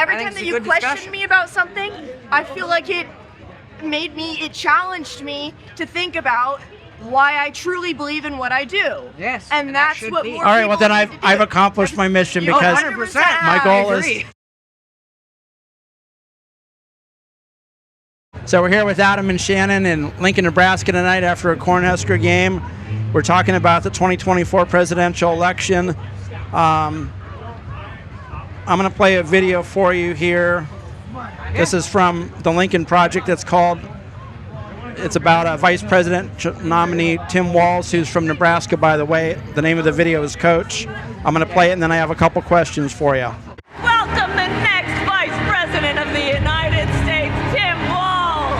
every time that you question me about something, I feel like it challenged me to think about why I truly believe in what I do. Yes. And that's what more All right, well people then need to do. I've accomplished my mission because 100%. my goal is... So we're here with Adam and Shannon in Lincoln, Nebraska tonight after a Cornhusker game. We're talking about the 2024 presidential election. I'm going to play a video for you here. This is from the Lincoln Project. It's about Vice President nominee Tim Walz, who's from Nebraska, by the way. The name of the video is Coach. I'm going to play it, and then I have a couple questions for you. Welcome the next Vice President of the United States, Tim Walz.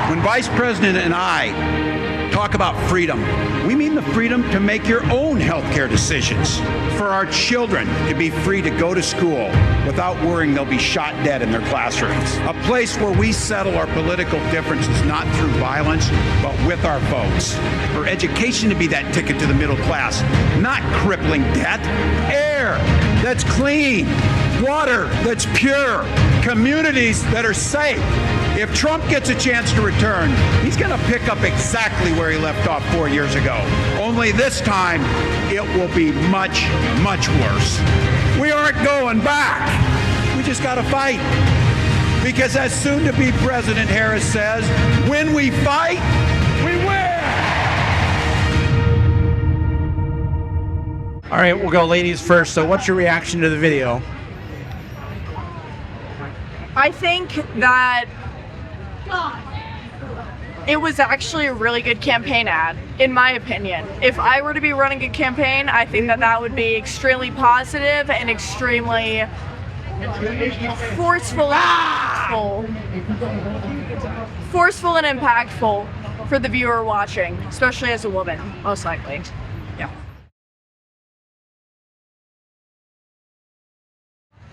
When Vice President and I talk about freedom, we mean the freedom to make your own healthcare decisions. For our children to be free to go to school without worrying they'll be shot dead in their classrooms. A place where we settle our political differences not through violence, but with our votes. For education to be that ticket to the middle class, not crippling debt. Air that's clean, water that's pure, communities that are safe. If Trump gets a chance to return, he's going to pick up exactly where he left off 4 years ago. Only this time, it will be much, much worse. We aren't going back. We just got to fight. Because as soon-to-be President Harris says, when we fight, we win. All right, we'll go ladies first. So what's your reaction to the video? I think that it was actually a really good campaign ad, in my opinion. If I were to be running a campaign, I think that would be extremely positive and extremely forceful and impactful for the viewer watching, especially as a woman, most likely. Yeah.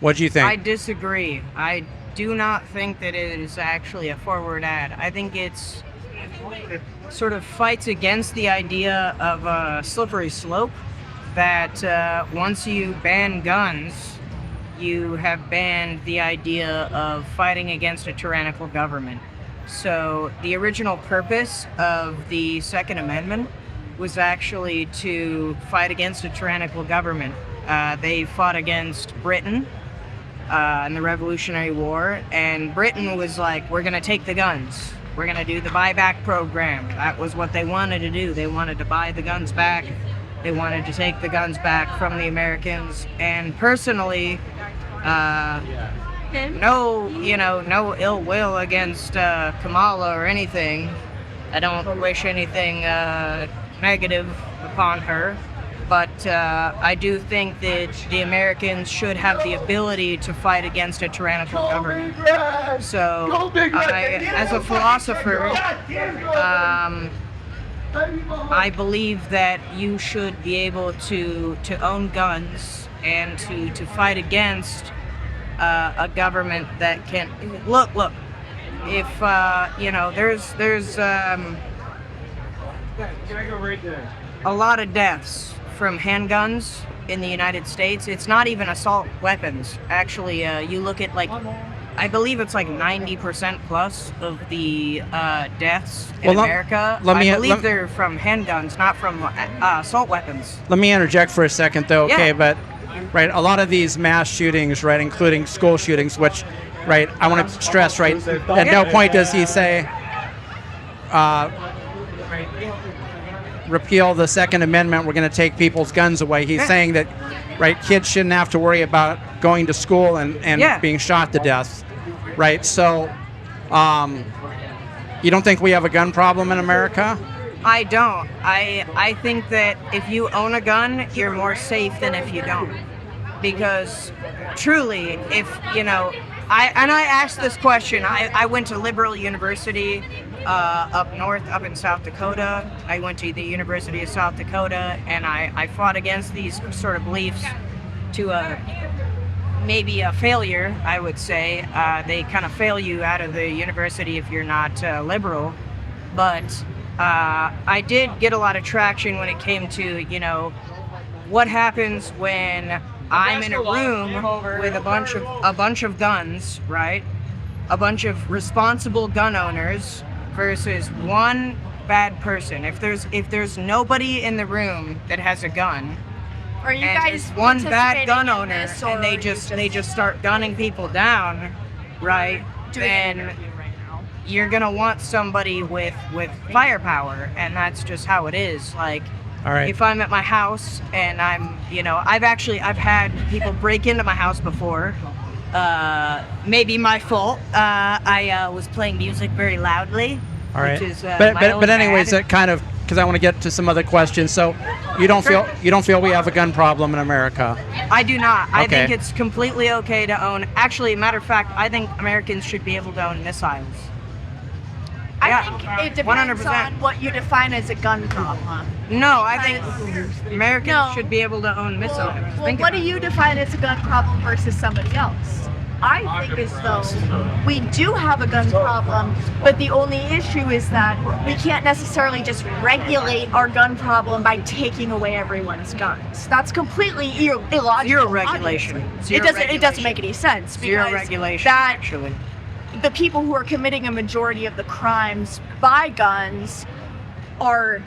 What do you think? I disagree. I do not think that it is actually a forward ad. I think it sort of fights against the idea of a slippery slope that once you ban guns, you have banned the idea of fighting against a tyrannical government. So the original purpose of the Second Amendment was actually to fight against a tyrannical government. They fought against Britain in the Revolutionary War, and Britain was like, we're going to take the guns. We're going to do the buyback program. That was what they wanted to do. They wanted to buy the guns back. They wanted to take the guns back from the Americans. And personally, no ill will against Kamala or anything. I don't wish anything negative upon her. But I do think that the Americans should have the ability to fight against a tyrannical government. So, as a philosopher, I believe that you should be able to own guns and to fight against a government that can look. If there's a lot of deaths from handguns in the United States. It's not even assault weapons. Actually, you look at I believe it's 90% plus of the deaths in America. I believe they're from handguns, not from assault weapons. Let me interject for a second, though. Yeah. Okay, but a lot of these mass shootings, including school shootings, which, I want to stress, at no point does he say, repeal the Second Amendment, we're going to take people's guns away. He's saying that, kids shouldn't have to worry about going to school and being shot to death, So, you don't think we have a gun problem in America? I don't. I think that if you own a gun, you're more safe than if you don't. Because truly, I asked this question. I went to Liberal University up north, up in South Dakota. I went to the University of South Dakota, and I fought against these sort of beliefs to maybe a failure, I would say. They kind of fail you out of the university if you're not liberal. But I did get a lot of traction when it came to, what happens when I'm in a room with a bunch of guns, right? A bunch of responsible gun owners versus one bad person. If there's nobody in the room that has a gun, Are you and guys there's one bad gun participating in owner, this, or and they are you just start gunning people down, right? doing an Then interview right now? you're gonna want somebody with firepower, and that's just how it is. Like, All right. if I'm at my house and I've had people break into my house before. Maybe my fault. I was playing music very loudly. All right. Which is, but my own anyways, bad. that kind of, because I want to get to some other questions. So you don't feel we have a gun problem in America? I do not. I Okay. think it's completely okay to own. Actually, matter of fact, I think Americans should be able to own missiles. I Yeah, think it depends 100%. on what you define as a gun problem. No, I think Americans No. should be able to own missiles. Well, Think what do about you it. define as a gun problem versus somebody else? I think as though we do have a gun problem, but the only issue is that we can't necessarily just regulate our gun problem by taking away everyone's guns. That's completely illogical. Zero regulation. obviously. Zero It doesn't regulation. make any sense. Zero because regulation, That actually. the people who are committing a majority of the crimes by guns are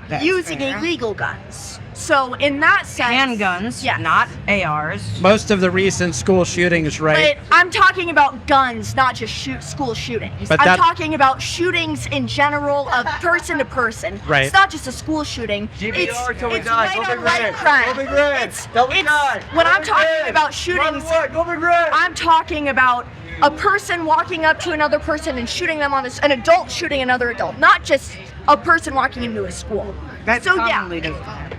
That's using fair. illegal guns. So in that sense, Handguns, yes. not ARs. Most of the recent school shootings, right? But I'm talking about guns, not just school shootings. But I'm that- talking about shootings in general, of person to person. Right. It's not just a school shooting. GBR till we it's die. right Go on Big right Red. crime. Go Big Red. It's, Till we it's die. when Go I'm Big talking Red. about shootings. Go Big Red. I'm talking about a person walking up to another person and shooting them an adult shooting another adult, not just a person walking into a school. That so commonly yeah, doesn't happen.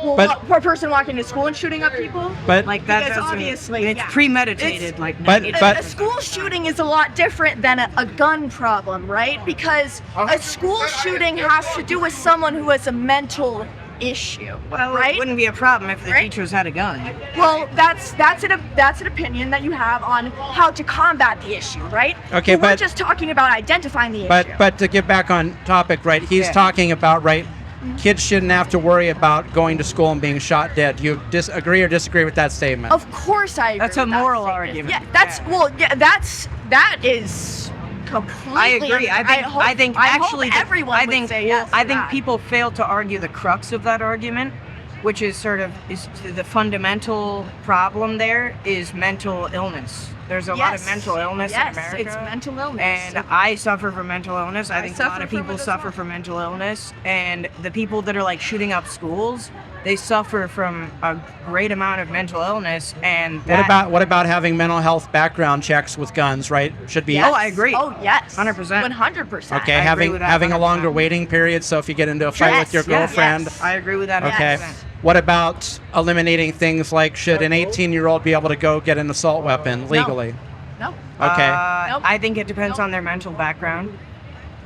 well, But- a person walking to school and shooting up people. But Like that Because doesn't. obviously, it's yeah. premeditated. It's- like But- it's- but- A school shooting is a lot different than a gun problem, right? Because a school shooting has to do with someone who has a mental issue, well, right? it wouldn't be a problem if the Right? teachers had a gun. Well, that's an opinion that you have on how to combat the issue, right? Okay, We're but- just talking about identifying the issue. but to get back on topic, right? He's Yeah. talking about, right, kids shouldn't have to worry about going to school and being shot dead. Do you agree or disagree with that statement? Of course, I agree. That's a with that moral statement. argument. Yeah, that's Yeah. well, yeah, that is completely. I agree. I think actually, everyone I would think say yes. I to think that. people fail to argue the crux of that argument, which is the fundamental problem. There is mental illness. There's a lot of Yes. mental illness Yes, in America. it's mental illness. And I suffer from mental illness. I think a lot suffer of from people it as suffer well. from mental illness. And the people that are like shooting up schools, they suffer from a great amount of mental illness. And that, What about having mental health background checks with guns, right? Should be Yes. Oh, I agree. Oh yes, 100%. 100%. okay, I agree having with that having a 100%. longer waiting period, so if you get into a fight with your Yes, girlfriend. yes. I agree with that. Okay. 100%. What about eliminating things like should an 18-year-old be able to go get an assault weapon legally? No. Okay. Nope. I think it depends on their mental background.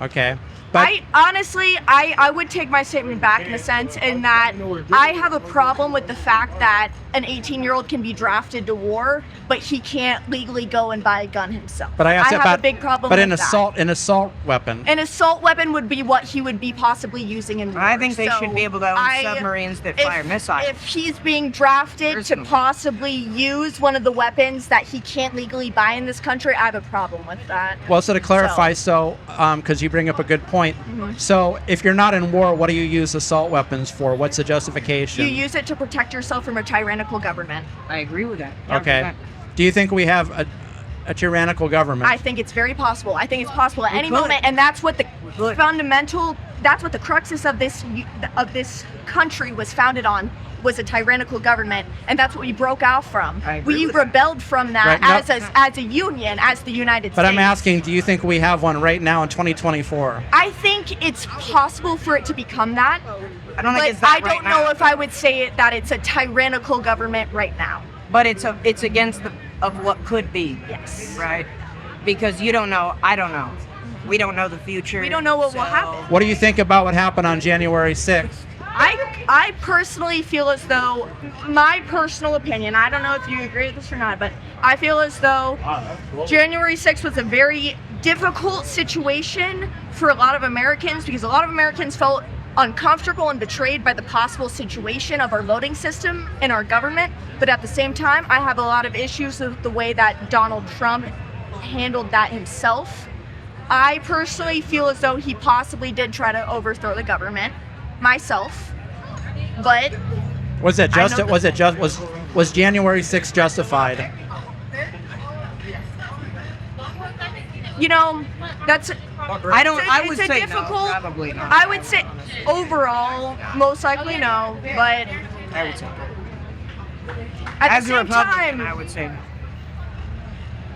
Okay. But I honestly, I would take my statement back in a sense, in that I have a problem with the fact that an 18-year-old can be drafted to war, but he can't legally go and buy a gun himself. but I asked have about a big problem but with an that. assault weapon. An assault weapon would be what he would be possibly using in war. I think they So should be able to own I- submarines that if- fire missiles. If he's being drafted Personally. to possibly use one of the weapons that he can't legally buy in this country, I have a problem with that. Well, so to clarify, because you bring up a good point, so if you're not in war, what do you use assault weapons for? What's the justification? You use it to protect yourself from a tyrannical government. I agree with that. Okay. 100%. Do you think we have a tyrannical government? I think it's very possible. I think it's possible at any could. moment, and that's what the could. that's what the cruxus of this country was founded on, was a tyrannical government, and that's what we broke out from. I agree We with that. rebelled from that Right, no- as a union, as the United But States. I'm asking, do you think we have one right now in 2024? I think it's possible for it to become that, I don't think but it's that I don't right now. know if I would say that it's a tyrannical government right now. But it's against of what could be. Yes. Right. Because you don't know. I don't know. We don't know the future. We don't know what will so- happen. What do you think about what happened on January 6th? I personally feel as though, my personal opinion, I don't know if you agree with this or not, but I feel as though January 6th was a very difficult situation for a lot of Americans, because a lot of Americans felt uncomfortable and betrayed by the possible situation of our voting system and our government. But at the same time, I have a lot of issues with the way that Donald Trump handled that himself. I personally feel as though he possibly did try to overthrow the government myself. But Was January 6th justified? you know, that's I would it's a say difficult. no, probably not. I would say overall, most likely no, but I would say. at As the a same Republican, time, I would say no.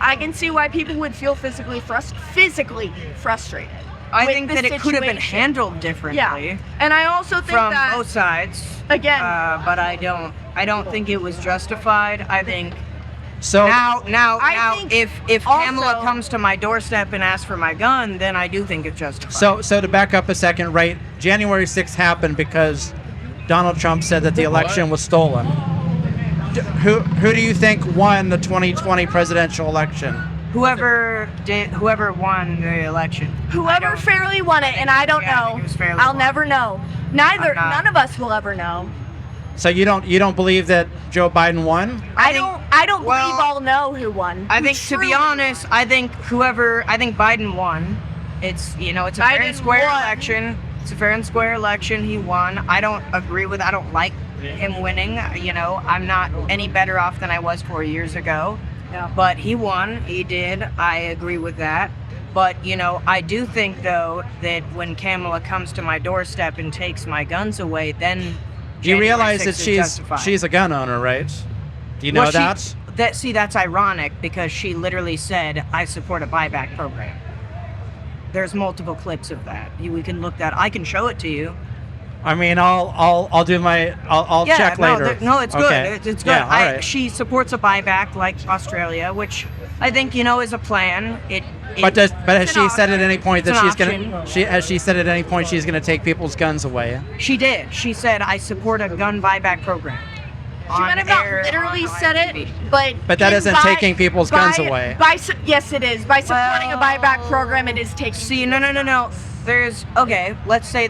I can see why people would feel physically frustrated. I with think the that it could have been situation. handled differently. Yeah, and I also think From that both sides. again, But I don't think it was justified. I think So now think if Kamala also- comes to my doorstep and asks for my gun, then I do think it's justified. So to back up a second, right? January 6th happened because Donald Trump said that the election was stolen. Who do you think won the 2020 presidential election? whoever won the election. whoever fairly won it, and I don't Yeah, I know. think it was fairly I'll won. never know. None of us will ever know. So you don't believe that Joe Biden won? I think- don't well, believe I'll know who won. I Who think, to be truly honest, I think Biden won. It's a fair and Biden square won. election. It's a fair and square election. He won. I don't like him winning. I'm not any better off than I was 4 years ago. Yeah. But he won. He did. I agree with that. But, I do think, though, that when Kamala comes to my doorstep and takes my guns away, then Do you January realize that 6th is justified. she's a gun owner, right? Do you know Well, that? That's ironic because she literally said, I support a buyback program. There's multiple clips of that. We can look that. I can show it to you. I mean, I'll do my I'll check later. It's good. Okay. It's good. Yeah, all right. She supports a buyback like Australia, which I think is a plan. But has it's she an said at any point It's that an she's gonna? option. Has she said at any point she's gonna take people's guns away? She did. She said, I support a gun buyback program. She might have not literally said it, but that isn't taking people's guns away. Yes, it is. By supporting a buyback program, it is taking. See, no. Let's say,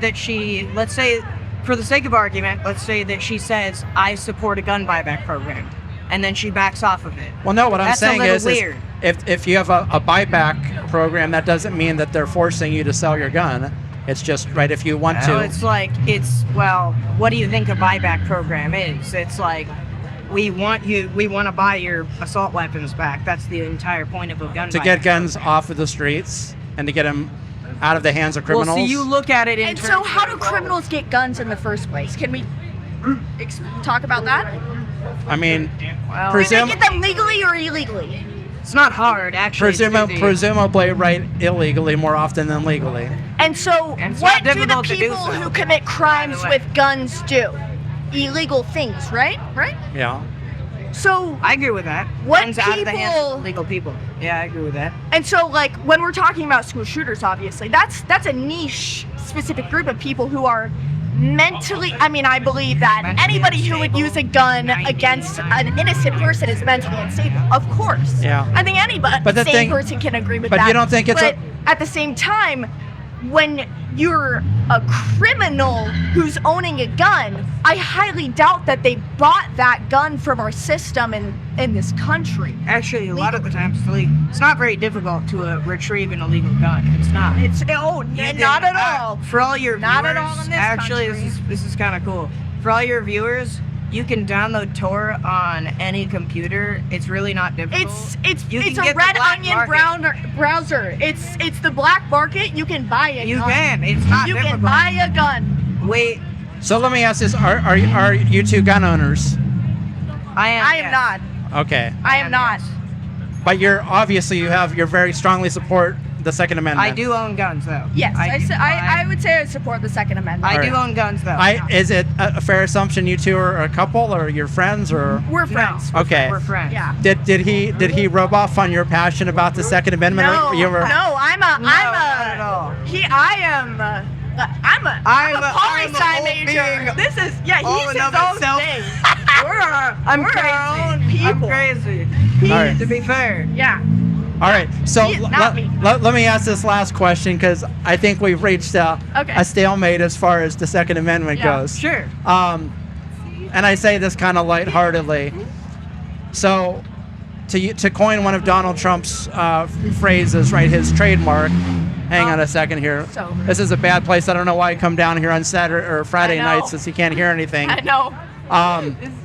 for the sake of argument, let's say that she says, I support a gun buyback program. And then she backs off of it. Well, no. What I'm That's saying a little is weird. if you have a buyback program, that doesn't mean that they're forcing you to sell your gun. It's just right if you want So to. what do you think a buyback program is? It's like, we want to buy your assault weapons back. That's the entire point of a gun To buyback get guns off of the streets and to get them out of the hands of criminals. Well, see, you look at it in And terms so, how do of- criminals get guns in the first place? Can we talk about that? I mean, Well, Do they presum- get them legally or illegally? it's not hard, actually. presumably right illegally more often than legally. And so, And it's what not do the difficult to do people so, who commit crimes by the way. with guns do? Illegal things, right? Right? Yeah. So, I agree with that. What Guns out of the hands people- of legal people. Yeah, I agree with that. and so, like, when we're talking about school shooters, obviously, that's a niche, specific group of people who are mentally. I mean, I believe that Mentally anybody who would unstable. use a gun against an innocent person is mentally unstable. Of course. Yeah. I think anybody, But the sane thing- person can agree with but that. you don't think it's But at the same time, when you're a criminal who's owning a gun, I highly doubt that they bought that gun from our system in this country. Actually, a lot of the times, it's not very difficult to retrieve an illegal gun. It's not. Not at all. For all your Not viewers, at all in this actually, country. this is kind of cool. For all your viewers, you can download Tor on any computer. It's really not difficult. It's You it's can a get the red black onion market. browser. It's the black market. You can buy a You gun. can. It's not You difficult. can buy a gun. Wait, So let me ask this: Are you two gun owners? I am. I am yes. not. Okay, I am not. but you're very strongly support the Second Amendment. I do own guns, though. Yes, do. I would say I support the Second Amendment. I do Alright. own guns, though. Is it a fair assumption you two are a couple, or you're friends, or We're No, friends. Okay. We're friends. Yeah. did he rub off on your passion about the Second Amendment? No, Or you were, no, I'm a not at all. I'm a poli I'm sci a whole major. being This is he's all in his of own itself. thing. I'm we're crazy. our own people. I'm crazy. All right. To be fair. Yeah. All right, so He is not me. let me ask this last question because I think we've reached Okay. a stalemate as far as the Second Amendment Yeah, goes. Sure. And I say this kind of lightheartedly. So, to coin one of Donald Trump's phrases, right, his trademark. Hang on a second here. So- This is a bad place. I don't know why I come down here on Saturday or Friday I know. nights since you can't hear anything. I know.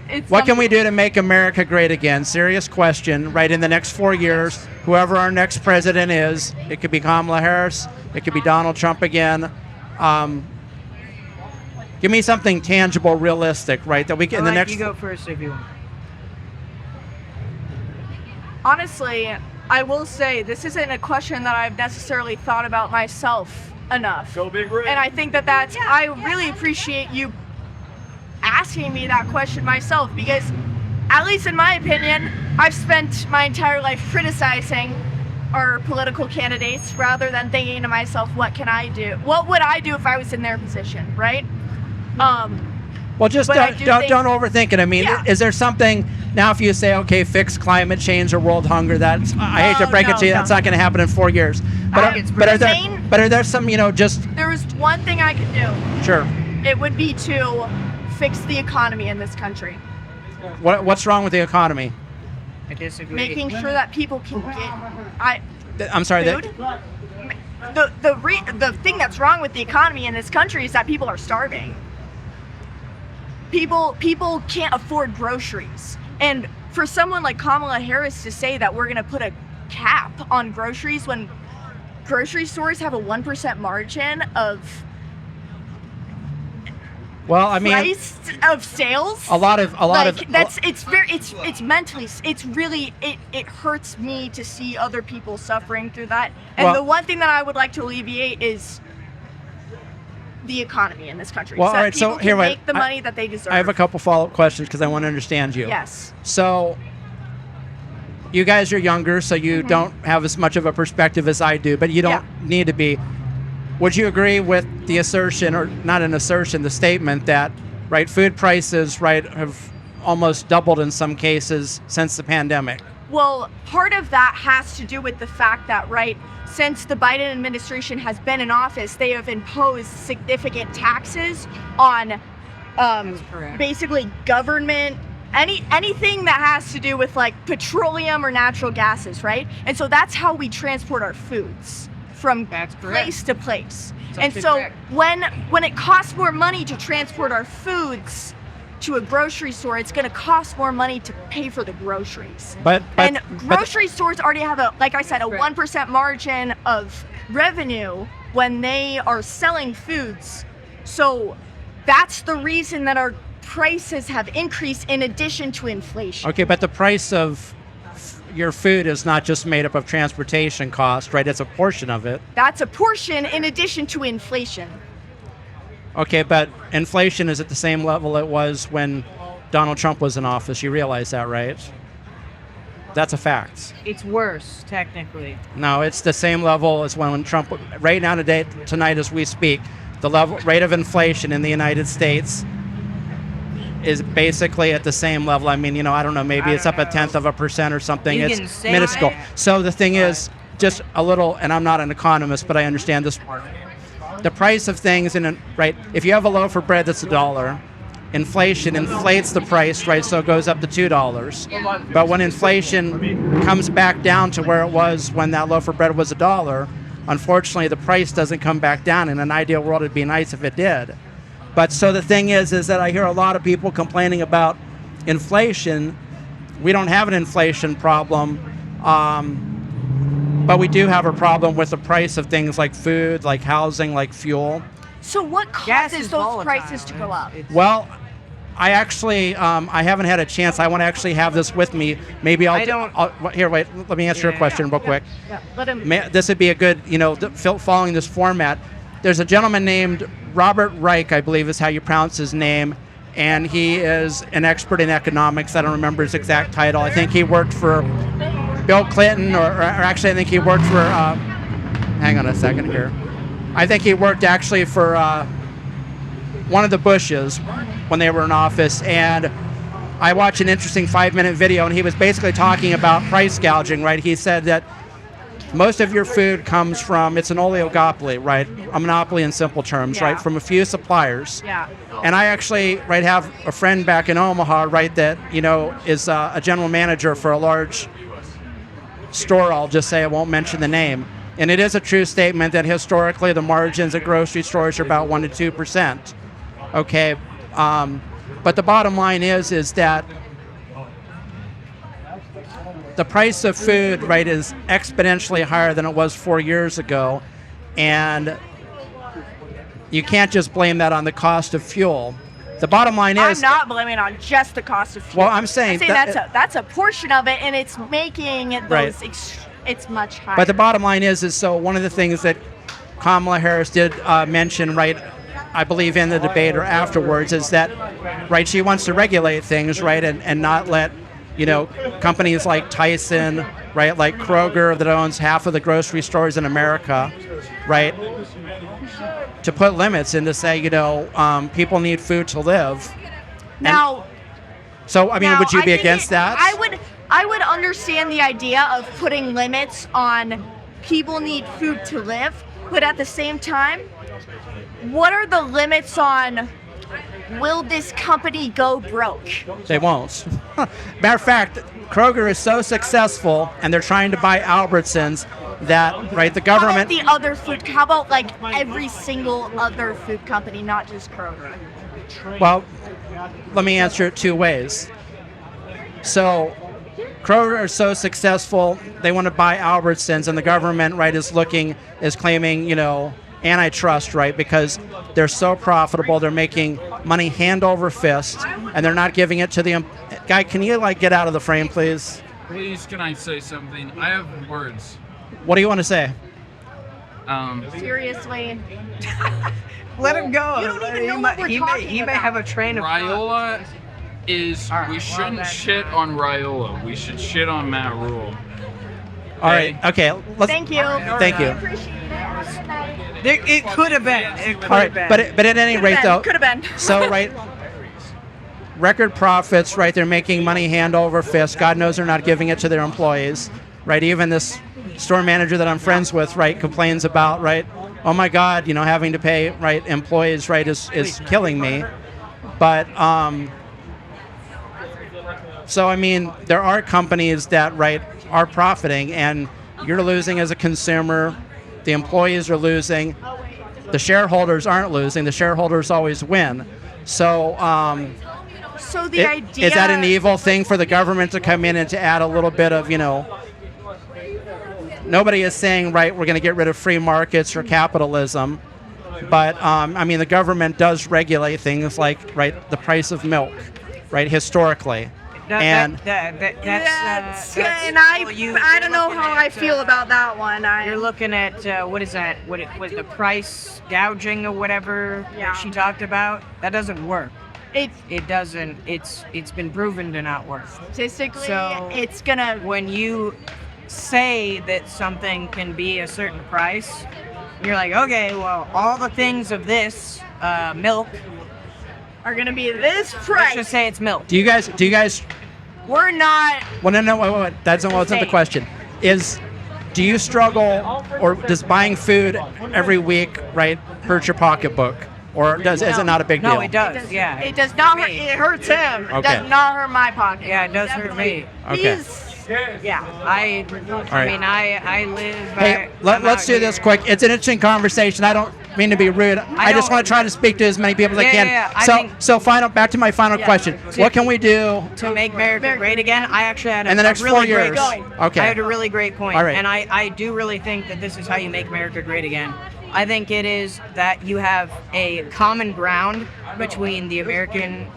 It's What can we something- do to make America great again? Serious question, right? In the next 4 years, whoever our next president is, it could be Kamala Harris, it could be Donald Trump again. Give me something tangible, realistic, right? That we can in the next. You go first if you want. Honestly, I will say this isn't a question that I've necessarily thought about myself enough. Go Big Red. And I think that's, I really appreciate you asking me that question myself because, at least in my opinion, I've spent my entire life criticizing our political candidates rather than thinking to myself, what can I do? What would I do if I was in their position, right? Well, just But I don't, do don't, think- don't overthink it. I mean, Yeah. is there something now? If you say, okay, fix climate change or world hunger, that's I hate to Oh, break it no, to you, no. that's not going to happen in 4 years. But think it's but are there insane. but are there some just There was one thing I could do. sure? It would be to fix the economy in this country. What's wrong with the economy? I disagree. Making sure that people can get I'm sorry. food. The thing that's wrong with the economy in this country is that people are starving. People can't afford groceries. And for someone like Kamala Harris to say that we're going to put a cap on groceries when grocery stores have a 1% margin of Well, I mean, price of sales, a lot of it's mentally, it's really, it hurts me to see other people suffering through that. And Well- the one thing that I would like to alleviate is the economy in this country. Well, so all that right, so people here, can wait, make the money that they deserve. I have a couple follow-up questions because I want to understand you. Yes. So, you guys are younger, so you don't have as much of a perspective as I do, but you don't need to be. Would you agree with the assertion, or not an assertion, the statement that, right, food prices, right, have almost doubled in some cases since the pandemic? Well, part of that has to do with the fact that, right, since the Biden administration has been in office, they have imposed significant taxes on correct. basically government, anything that has to do with like petroleum or natural gases, right? And so that's how we transport our foods from That's correct. place to place. That's And actually so correct. when it costs more money to transport our foods to a grocery store, it's going to cost more money to pay for the groceries. And grocery stores already have a, like I said, a 1% margin of revenue when they are selling foods. So that's the reason that our prices have increased in addition to inflation. Okay, but the price of your food is not just made up of transportation cost, right? It's a portion of it. That's a portion in addition to inflation. Okay, but inflation is at the same level it was when Donald Trump was in office. You realize that, right? That's a fact. It's worse, technically. No, it's the same level as when Trump. Right now, tonight, as we speak, the rate of inflation in the United States is basically at the same level. I mean, I don't know, maybe it's up 1/10% or something. You It's can say minuscule. that. So the thing is, just a little, and I'm not an economist, but I understand this part. The price of things, right? If you have a loaf of bread that's $1, inflation inflates the price, right? So it goes up to $2. But when inflation comes back down to where it was when that loaf of bread was $1, unfortunately, the price doesn't come back down. In an ideal world, it'd be nice if it did. But so the thing is that I hear a lot of people complaining about inflation. We don't have an inflation problem, but we do have a problem with the price of things like food, like housing, like fuel. So what Gas causes is those volatile, prices to go up? Well, I actually, I haven't had a chance. I want to actually have this with me. Maybe I don't- here, wait. Let me answer your question real quick. Yeah, let him. This would be a good, following this format. There's a gentleman named Robert Reich, I believe is how you pronounce his name, and he is an expert in economics. I don't remember his exact title. I think he worked for Bill Clinton, or actually, I think he worked for. Hang on a second here. I think he worked actually for one of the Bushes when they were in office, and I watched an interesting 5-minute video, and he was basically talking about price gouging, right? He said that most of your food comes from, it's an oligopoly, right? A monopoly in simple terms, Yeah. right? From a few suppliers. Yeah. And I actually, right, have a friend back in Omaha, right, that, is a general manager for a large store. I'll just say, I won't mention the name. And it is a true statement that historically the margins at grocery stores are about 1% to 2%. Okay. But the bottom line is that the price of food, right, is exponentially higher than it was 4 years ago. And you can't just blame that on the cost of fuel. The bottom line is... I'm not blaming it on just the cost of fuel. Well, I'm saying... that's a portion of it, and it's making those... Right. It's much higher. But the bottom line is so one of the things that Kamala Harris did mention, right, I believe in the debate or afterwards, is that, right, she wants to regulate things, right, and not let, companies like Tyson, right, like Kroger that owns half of the grocery stores in America, right, to put limits and to say, people need food to live. Now... So, I mean, would you be against that? I would understand the idea of putting limits on people need food to live, but at the same time, what are the limits on will this company go broke? They won't. Matter of fact, Kroger is so successful, and they're trying to buy Albertsons that, right, the government... How about like every single other food company, not just Kroger? Well, let me answer it two ways. So, Kroger is so successful, they want to buy Albertsons, and the government, right, is claiming, antitrust, right, because they're so profitable, they're making money hand over fist, and they're not giving it to the... Guy, can you, get out of the frame, please? Please, can I say something? I have words. What do you want to say? Seriously? Let him go. You don't even know what we're talking He may about. have a train of Raiola is... We shouldn't shit on Raiola. We should shit on Matt Rule. All right, okay. Thank you. Thank you. I appreciate it. It could have been. It could All have right, been. but at any rate, though... Could have been. So, right, record profits, right, they're making money hand over fist. God knows they're not giving it to their employees, right? Even this store manager that I'm friends with, right, complains about, right, oh my God, having to pay, right, employees, right, is killing me. But, so, I mean, there are companies that, right, are profiting, and you're losing as a consumer. The employees are losing. The shareholders aren't losing. The shareholders always win. So, So the idea... is that an evil thing for the government to come in and to add a little bit of, nobody is saying, right, we're going to get rid of free markets or capitalism. But, the government does regulate things like, right, the price of milk, right, historically. and I don't know how I feel about that one. You're looking at what is that? What was the price gouging or whatever that she talked about? That doesn't work. It doesn't. It's been proven to not work. Statistically, So it's gonna. when you say that something can be a certain price, you're like, okay, well, all the things of this milk Are gonna be this let's price. just say it's milk. Do you guys? We're not. Well, no, wait. That wasn't the question. Do you struggle, or does buying food every week, right, hurt your pocketbook, or is it not a big deal? No, it does. Yeah, It does not hurt. It hurts him. It Okay. does not hurt my pocket. Yeah, it does hurt me. Okay. I right. mean, I live. Hey, let's do this quick. It's an interesting conversation. I don't mean to be rude. I just want to try to speak to as many people as I can. Back to my final question. What can we do to make America great again? I actually had in the next 4 years? Okay. I had a really great point. All right. And I do really think that this is how you make America great again. I think it is that you have a common ground between the American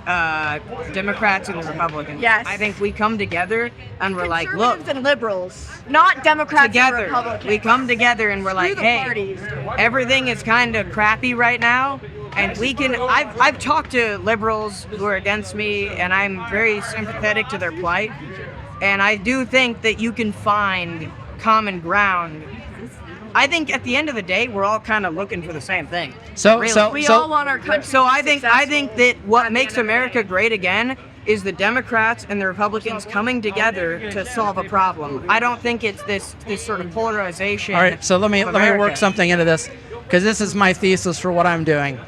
Democrats and the Republicans. Yes. I think we come together and we're like, look, Conservatives and liberals, not Democrats and together. Republicans. We come together and we're like, the hey, parties. everything is kind of crappy right now, and we can. I've talked to liberals who are against me, and I'm very sympathetic to their plight, and I do think that you can find common ground. I think at the end of the day, we're all kind of looking for the same thing. So Really. We all want our country. So I think successful. that what makes America great again is the Democrats and the Republicans coming together to solve a problem. I don't think it's this sort of polarization. All right, so let me of work America. something into this, because this is my thesis for what I'm doing.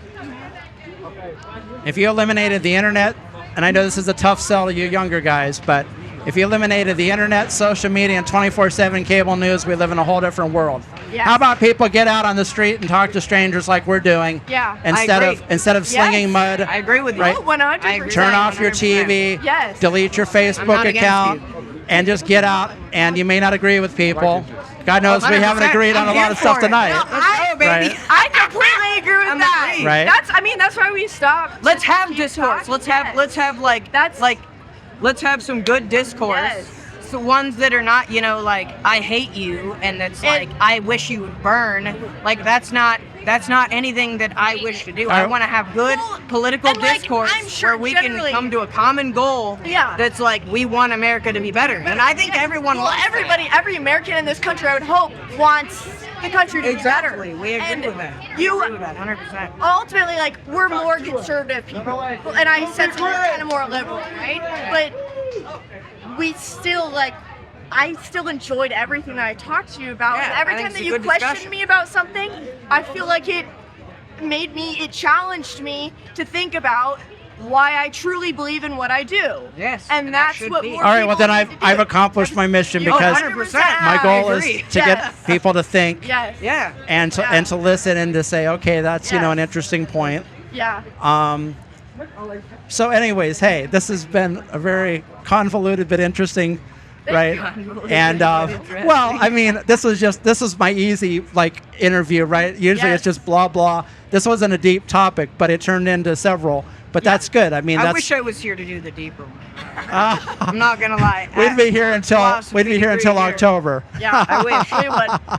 If you eliminated the internet, and I know this is a tough sell to you younger guys, but if you eliminated the internet, social media, and 24/7 cable news, we live in a whole different world. Yes. How about people get out on the street and talk to strangers like we're doing? Yeah. Instead I of agree. slinging Yes. mud. I agree with you. Right. Oh, 100%. I agree. Turn off your 100%. TV. Yes. Delete your I'm Facebook not against account, and just get out. And you may not agree with people. God knows we haven't 100%. agreed on a I'm lot here of stuff for it. tonight. No, Let's go, baby. Right. I completely agree with I'm that. agreed. Right. That's why we stopped. Let's have Keep discourse. talking. Let's have like That's- let's have some good discourse. Yes. So ones that are not, like, I hate you, and it's like, I wish you would burn. Like, that's not anything that I wish to do. I want to have good Well, political and, like, discourse I'm sure where we generally- can come to a common goal. Yeah. That's like, we want America to be better, and I think everyone Well, wants everybody, every American in this country, I would hope, wants the country to that. Exactly. be better. We agree And with that. You We agree with that 100%. ultimately, like, we're more conservative people, and I sense we're kind of more liberal, right? But we still, like, I still enjoyed everything that I talked to you about. Yeah, and every I think time that it's a you good questioned discussion. me about something, I feel like it challenged me to think about why I truly believe in what I do. Yes, And and that that's should what be. more All right, well people then need to I've do. accomplished my mission Oh, because 100%. my goal I is agree. to Yes. get people to think Yes. Yeah. and to listen and to say, okay, that's an Yes. interesting point. Yeah. So, anyways, hey, this has been a very convoluted but interesting, right? Convoluted And but interesting. well, I mean, this is my easy interview, right? Usually it's Yes. just blah blah. This wasn't a deep topic, but it turned into several. But that's good. I mean, I that's wish I was here to do the deeper one. I'm not gonna lie. we'd be here until Philosophy degree here. October. Yeah, I wish.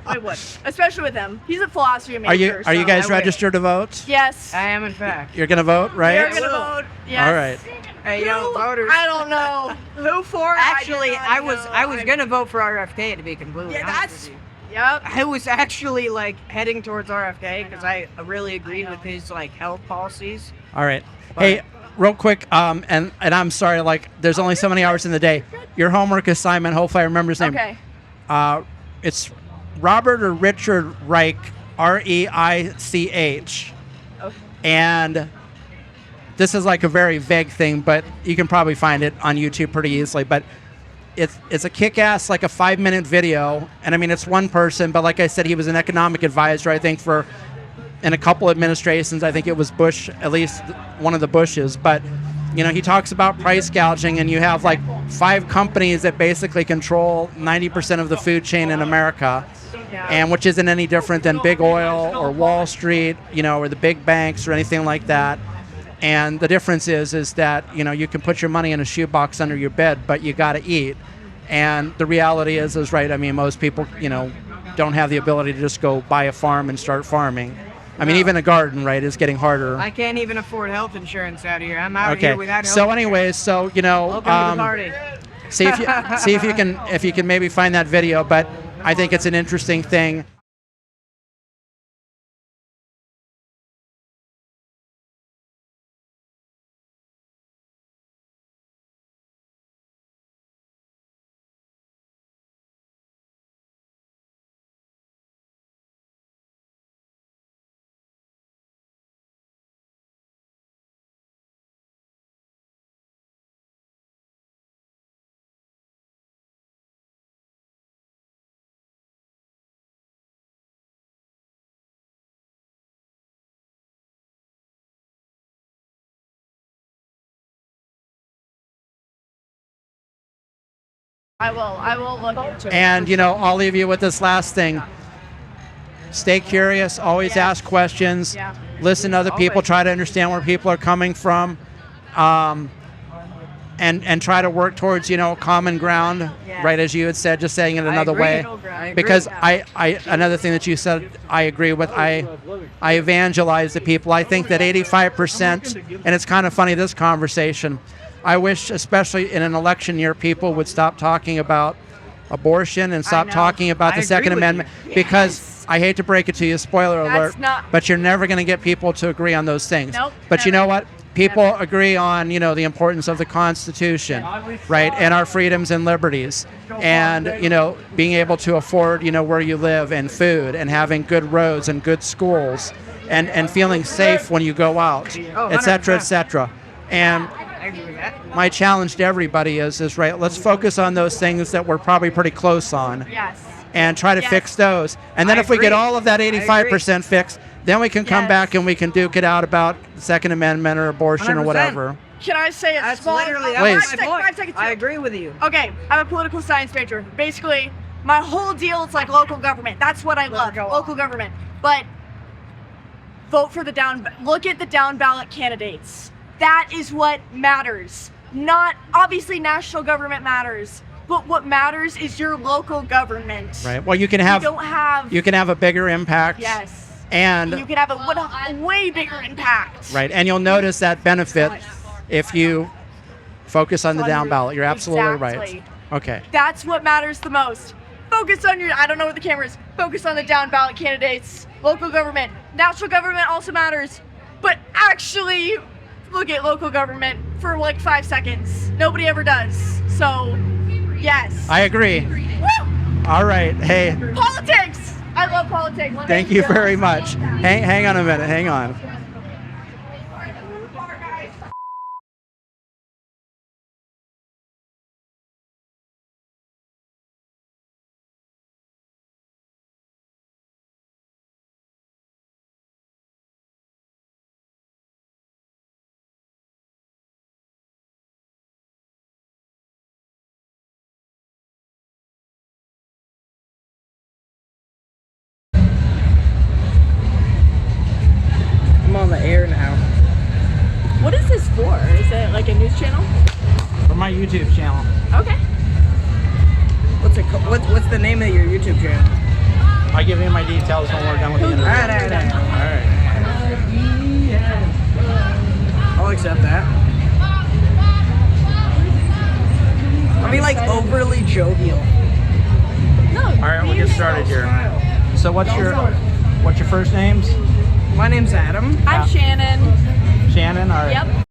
we would, especially with him. He's a philosophy Are you major. are you so- guys I wish. registered to vote? Yes. I am, in fact. You're gonna vote, right? We're gonna will. vote. Yes. All right. Hey, yo, voters. I don't know who for. Actually, I I was gonna vote for RFK, to be completely Yeah, honest that's. with you. Yep. I was actually heading towards RFK because I really agreed with his health policies. All right. Hey, real quick, and I'm sorry, there's only so many hours in the day. Your homework assignment, hopefully I remember his name. Okay. It's Robert or Richard Reich, Reich. Okay. And this is a very vague thing, but you can probably find it on YouTube pretty easily. But it's a kick-ass, a 5-minute video. And I mean, it's one person, but like I said, he was an economic advisor, I think, in a couple administrations. I think it was Bush, at least one of the Bushes. But, he talks about price gouging, and you have 5 companies that basically control 90% of the food chain in America. Yeah. And which isn't any different than big oil or Wall Street, or the big banks or anything like that. And the difference is that, you can put your money in a shoebox under your bed, but you got to eat. And the reality is right, I mean, most people, don't have the ability to just go buy a farm and start farming. I mean, even a garden, right, is getting harder. I can't even afford health insurance out here. I'm out Okay. here without health So insurance. anyways, Welcome to the party. see if you can maybe find that video, but I think it's an interesting thing. I will look into it. And, I'll leave you with this last thing. Stay curious, always Yeah. ask questions, Yeah. listen to other people, Always. try to understand where people are coming from, and try to work towards, common ground, Yeah. right, as you had said, just saying it another agree. way. I agree. Because I another thing that you said I agree with, I evangelize the people. I think that 85%, and it's kind of funny, this conversation, I wish, especially in an election year, people would stop talking about abortion and stop know. talking about I the agree Second with Amendment, you. because I hate to break it to you, spoiler That's alert, not- but you're never going to get people to agree on those things. Nope, But you never. know what? people agree on, the importance of the Constitution, right, and our freedoms and liberties, and, being able to afford, where you live and food and having good roads and good schools and feeling safe when you go out, et cetera, et cetera. And I agree with that. my challenge to everybody is right, let's focus on those things that we're probably pretty close on Yes. and try to fix those. And then I if we get agree. all of that 85% fixed, then we can come Yes. back and we can duke it out about the Second Amendment or abortion or 100%. whatever. Can I say a That's small? literally Please. that's my point. 5 seconds. I agree with you. Okay, I'm a political science major. Basically, my whole deal is like local government. That's what I love, local government. But vote for look at the down ballot candidates. That is what matters. Not, obviously national government matters, but what matters is your local government. Right. Well, you can have a bigger impact. Yes. And You can have a way bigger impact. right, and you'll notice that benefit if you focus on the down ballot. You're absolutely right. Exactly. Okay. That's what matters the most. Focus on I don't know what the camera is. Focus on the down ballot candidates. Local government. National government also matters. But actually, look at local government for like 5 seconds. Nobody ever does. So, yes. I agree. Woo! All right. Hey, Politics! I love politics. thank you very much. Hang on a minute. Hang on. I'm on the air now. What is this for? Is it like a news channel? For my YouTube channel. Okay. What's the name of your YouTube channel? I'll give you my details when we're done with the interview. All right. I'll accept that. I mean, like overly jovial. No. All right, we'll get started here. So what's your first names? My name's Adam. I'm Shannon. Shannon. All right. Yep.